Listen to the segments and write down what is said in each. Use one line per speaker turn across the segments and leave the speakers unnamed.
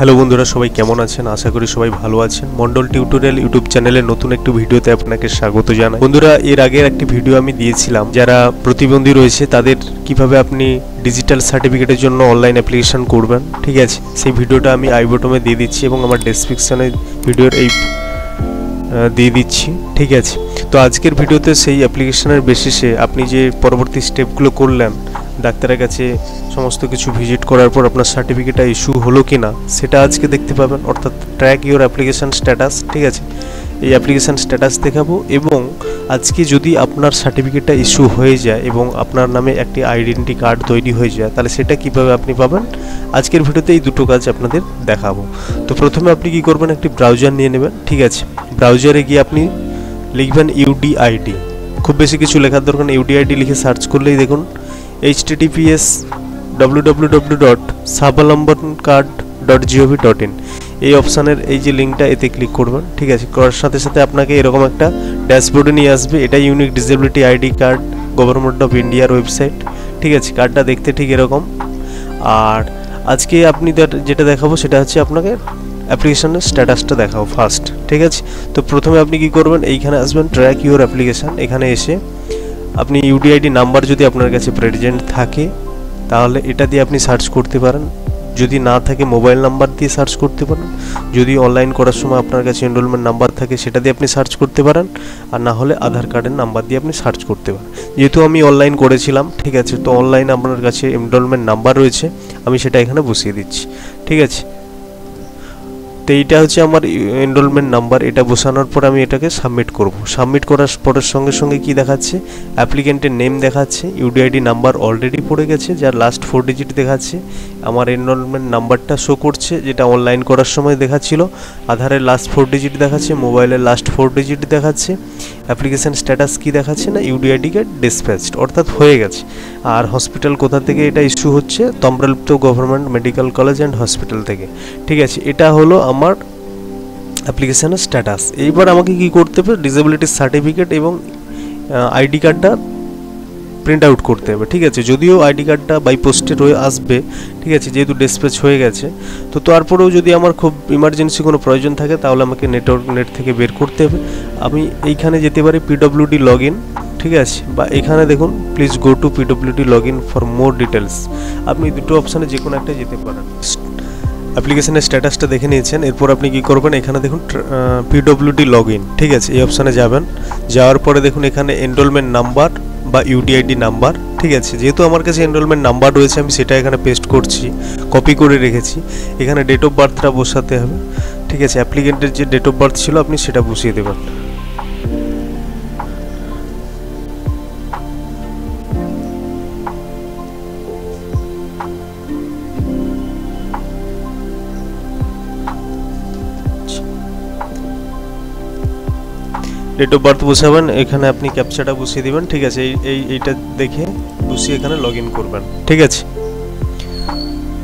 Hello বন্ধুরা, সবাই কেমন আছেন? আশা করি সবাই ভালো আছেন। মন্ডল টিউটোরিয়াল ইউটিউব চ্যানেলের নতুন একটি ভিডিওতে আপনাকে স্বাগত জানাই। বন্ধুরা, এর আগের একটি ভিডিও আমি দিয়েছিলাম যারা প্রতিবন্ধী রয়েছে তাদের কিভাবে আপনি ডিজিটাল সার্টিফিকেটের জন্য অনলাইন অ্যাপ্লিকেশন করবেন। ঠিক আছে, সেই ভিডিওটা আমি আই বটমে দিয়ে দিচ্ছি এবং আমার ডেসক্রিপশনে ভিডিওর এই দিয়ে দিচ্ছি। ঠিক আছে, তো আজকের ভিডিওতে সেই অ্যাপ্লিকেশনের বেসিসে আপনি যে পরবর্তী স্টেপগুলো করলেন, ডাক্তারের কাছে সমস্ত কিছু ভিজিট করার পর আপনার সার্টিফিকেটটা ইস্যু হলো কি না সেটা আজকে দেখতে পাবেন, অর্থাৎ ট্র্যাক ইউর অ্যাপ্লিকেশান স্ট্যাটাস। ঠিক আছে, এই অ্যাপ্লিকেশান স্ট্যাটাস দেখাবো এবং আজকে যদি আপনার সার্টিফিকেটটা ইস্যু হয়ে যায় এবং আপনার নামে একটি আইডেন্টি কার্ড তৈরি হয়ে যায়, তাহলে সেটা কিভাবে আপনি পাবেন আজকের ভিডিওতে এই দুটো কাজ আপনাদের দেখাবো। তো প্রথমে আপনি কি করবেন, একটি ব্রাউজার নিয়ে নেবেন। ঠিক আছে, ব্রাউজারে গিয়ে আপনি লিখবেন ইউডিআইডি। খুব বেশি কিছু লেখার দরকার নেই, ইউডিআইডি লিখে সার্চ করলেই দেখুন https://www.স্বাবলম্বনকার্ড.gov.in এই অপশানের এই যে লিঙ্কটা, এতে ক্লিক করবেন। ঠিক আছে, করার সাথে সাথে আপনাকে এরকম একটা ড্যাশবোর্ডে নিয়ে আসবে। এটা unique disability ID card, government of ইন্ডিয়ার ওয়েবসাইট। ঠিক আছে, কার্ডটা দেখতে ঠিক এরকম। আর আজকে আপনি যেটা দেখাবো সেটা হচ্ছে আপনাকে অ্যাপ্লিকেশনের স্ট্যাটাসটা দেখাবো ফার্স্ট। ঠিক আছে, তো প্রথমে আপনি কি করবেন, এইখানে আসবেন ট্র্যাক ইউর অ্যাপ্লিকেশান। এখানে এসে আপনি ইউডিআইডি নাম্বার যদি আপনার কাছে প্রেজেন্ট থাকে তাহলে এটা দিয়ে আপনি সার্চ করতে পারেন, যদি না থাকে মোবাইল নাম্বার দিয়ে সার্চ করতে পারেন, যদি অনলাইন করার সময় আপনার কাছে এনরোলমেন্ট নাম্বার থাকে সেটা দিয়ে আপনি সার্চ করতে পারেন, আর না হলে আধার কার্ডের নাম্বার দিয়ে আপনি সার্চ করতে পারেন। যেহেতু আমি অনলাইন করেছিলাম, ঠিক আছে, তো অনলাইন আপনার কাছে এনরোলমেন্ট নাম্বার রয়েছে, আমি সেটা এখানে বসিয়ে দিচ্ছি। ঠিক আছে, তো এইটা হচ্ছে আমার এনরোলমেন্ট নাম্বার। এটা বসানোর পর আমি এটাকে সাবমিট করব। সাবমিট করার পরের সঙ্গে সঙ্গে কি দেখাচ্ছে, অ্যাপ্লিকেন্টের নেম দেখাচ্ছে, ইউডিআইডি নাম্বার অলরেডি পড়ে গেছে যার লাস্ট 4 ডিজিট দেখাচ্ছে, আমার এনরোলমেন্ট নাম্বারটা শো করছে যেটা অনলাইন করার সময় দেখাচ্ছিল, আধারের লাস্ট 4 ডিজিট দেখাচ্ছে, মোবাইলের লাস্ট 4 ডিজিট দেখাচ্ছে, অ্যাপ্লিকেশান স্ট্যাটাস কি দেখাচ্ছে না ইউডিআইডি গেট ডিসপ্যাচড, অর্থাৎ হয়ে গেছে। আর হসপিটাল কোথা থেকে এটা ইস্যু হচ্ছে, Tamralipta government medical college and hospital থেকে। ঠিক আছে, এটা হলো আমার অ্যাপ্লিকেশানের স্ট্যাটাস। এইবার আমাকে কি করতে হবে, ডিসেবিলিটি সার্টিফিকেট এবং আইডি কার্ডটা প্রিন্ট আউট করতে হবে। ঠিক আছে, যদিও আইডি কার্ডটা বাই পোস্টে রয়ে আসবে, ঠিক আছে, যেহেতু ডিসপ্যাচ হয়ে গেছে, তো তারপরেও যদি আমার খুব ইমার্জেন্সি কোনো প্রয়োজন থাকে তাহলে আমাকে নেট থেকে বের করতে হবে। আমি এইখানে যেতে পারি পিডব্লিউডি লগ ইন। ঠিক আছে, বা এখানে দেখুন please go to PWD log in for more details. আপনি দুটো অপশানে যে কোনো একটা যেতে পারেন। অ্যাপ্লিকেশনের স্ট্যাটাসটা দেখে নিয়েছেন, এরপর আপনি কি করবেন, এখানে দেখুন পিডব্লিউডি লগ ইন। ঠিক আছে, এই অপশানে যাবেন, যাওয়ার পরে দেখুন এখানে এনরোলমেন্ট নাম্বার বা ইউডিআইডি নাম্বার। ঠিক আছে, যেহেতু আমার কাছে এনরোলমেন্ট নাম্বার রয়েছে আমি সেটা এখানে পেস্ট করছি, কপি করে রেখেছি। এখানে ডেট অফ বার্থটা বসাতে হবে। ঠিক আছে, অ্যাপ্লিকেন্টের যে ডেট অফ বার্থ ছিল আপনি সেটা বসিয়ে দেবেন। ডেট অফ বার্থ বসাবেন, এখানে আপনি ক্যাপচাটা বসিয়ে দেবেন। ঠিক আছে, এইটা দেখে বসিয়ে এখানে লগ ইন করবেন। ঠিক আছে,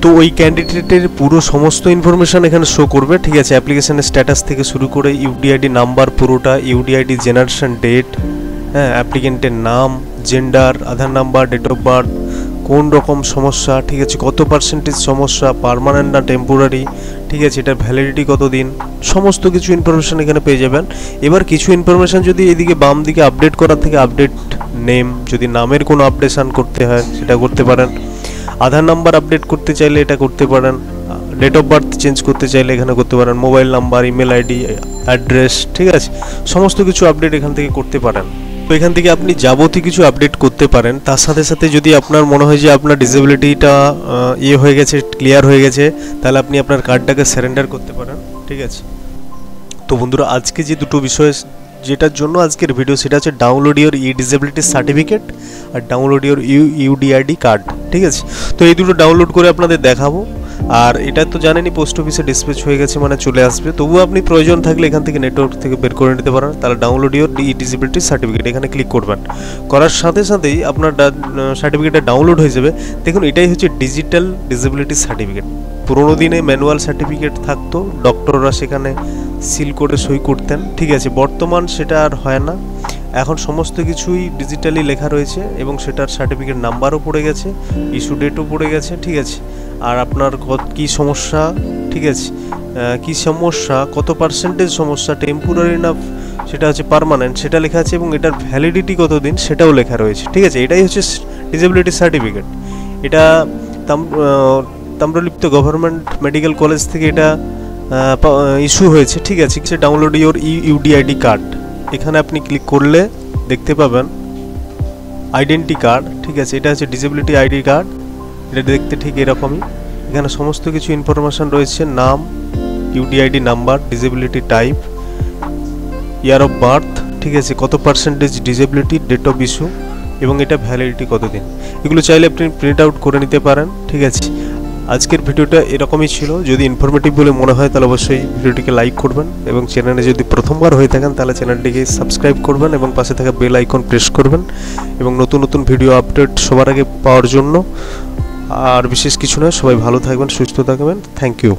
তো ওই ক্যান্ডিডেটের পুরো সমস্ত ইনফরমেশান এখানে শো করবে। ঠিক আছে, অ্যাপ্লিকেশানের স্ট্যাটাস থেকে শুরু করে ইউডিআইডি নাম্বার পুরোটা, ইউডিআইডি জেনারেশন ডেট, হ্যাঁ, অ্যাপ্লিকেন্টের নাম, gender, Aadhaar number, date of birth, কোন রকম সমস্যা, ঠিক আছে, কত পার্সেন্টেজ সমস্যা, পার্মানেন্ট না টেম্পোরারি, ঠিক আছে, এটার ভ্যালিডিটি কতদিন, সমস্ত কিছু ইনফরমেশান এখানে পেয়ে যাবেন। এবার কিছু ইনফরমেশান যদি এদিকে বাম দিকে আপডেট করার থেকে আপডেট নেম, যদি নামের কোনো আপডেশান করতে হয় সেটা করতে পারেন, আধার নাম্বার আপডেট করতে চাইলে এটা করতে পারেন, ডেট অফ বার্থ চেঞ্জ করতে চাইলে এখানে করতে পারেন, mobile number, email ID, address, ঠিক আছে, সমস্ত কিছু আপডেট এখান থেকে করতে পারেন। তো এখান থেকে আপনি যাবতীয় কিছু আপডেট করতে পারেন। তার সাথে সাথে যদি আপনার মনে হয় যে আপনার ডিসেবিলিটিটা হয়ে গেছে, ক্লিয়ার হয়ে গেছে, তাহলে আপনি আপনার কার্ডটাকে সারেন্ডার করতে পারেন। ঠিক আছে, তো বন্ধুরা আজকে যে দুটো বিষয় যেটার জন্য আজকের ভিডিও সেটা হচ্ছে ডাউনলোড ইউর ডিসেবিলিটি সার্টিফিকেট আর ডাউনলোড ইউর ইউডিআইডি কার্ড। ঠিক আছে, তো এই দুটো ডাউনলোড করে আপনাদের দেখাবো। আর এটা তো জানেনই পোস্ট অফিসে ডিসপ্যাচ হয়ে গেছে মানে চলে আসবে, তবুও আপনি প্রয়োজন থাকলে এখান থেকে নেটওয়ার্ক থেকে বের করে নিতে পারেন। তাহলে ডাউনলোড ইউর ডিসেবিলিটি সার্টিফিকেট এখানে ক্লিক করবেন, করার সাথে সাথেই আপনার সার্টিফিকেটটা ডাউনলোড হয়ে যাবে। দেখুন এটাই হচ্ছে ডিজিটাল ডিসেবিলিটি সার্টিফিকেট। পুরোনো দিনে ম্যানুয়াল সার্টিফিকেট থাকতো, ডক্টররা সেখানে সিল করে সই করতেন। ঠিক আছে, বর্তমান সেটা আর হয় না, এখন সমস্ত কিছুই ডিজিটালি লেখা রয়েছে এবং সেটার সার্টিফিকেট নাম্বারও পড়ে গেছে, ইস্যু ডেটও পড়ে গেছে। ঠিক আছে, আর আপনার কী সমস্যা, ঠিক আছে, কী সমস্যা, কত পার্সেন্টেজ সমস্যা, টেম্পোরারি না সেটা হচ্ছে পার্মানেন্ট, সেটা লেখা আছে এবং এটার ভ্যালিডিটি কতদিন সেটাও লেখা রয়েছে, ঠিক আছে। এটাই হচ্ছে ডিসেবিলিটি সার্টিফিকেট। এটা তাম্রলিপ্ত গভর্নমেন্ট মেডিকেল কলেজ থেকে এটা ইস্যু হয়েছে, ঠিক আছে। ডাউনলোড ইউর ইউডিআইডি কার্ড, এখানে আপনি ক্লিক করলে দেখতে পাবেন আইডেন্টি কার্ড, ঠিক আছে। এটা হচ্ছে ডিসেবিলিটি আইডি কার্ড, এটা দেখতে ঠিক এরকমই। এখানে সমস্ত কিছু ইনফরমেশান রয়েছে, নাম, UDID number, disability type, year of birth, ঠিক আছে, কত percentage disability, date of issue এবং এটা ভ্যালিডিটি কতদিন। এগুলো চাইলে আপনি প্রিন্ট আউট করে নিতে পারেন, ঠিক আছে। আজকের ভিডিওটা এরকমই ছিল। যদি ইনফরমেটিভ বলে মনে হয় তাহলে অবশ্যই ভিডিওটিকে লাইক করবেন এবং চ্যানেলে যদি প্রথমবার হয়ে থাকেন তাহলে চ্যানেলটিকে সাবস্ক্রাইব করবেন এবং পাশে থাকা বেল আইকন প্রেস করবেন এবং নতুন নতুন ভিডিও আপডেট সবার আগে পাওয়ার জন্য। আর বিশেষ কিছু নয়, সবাই ভালো থাকবেন, সুস্থ থাকবেন। Thank you.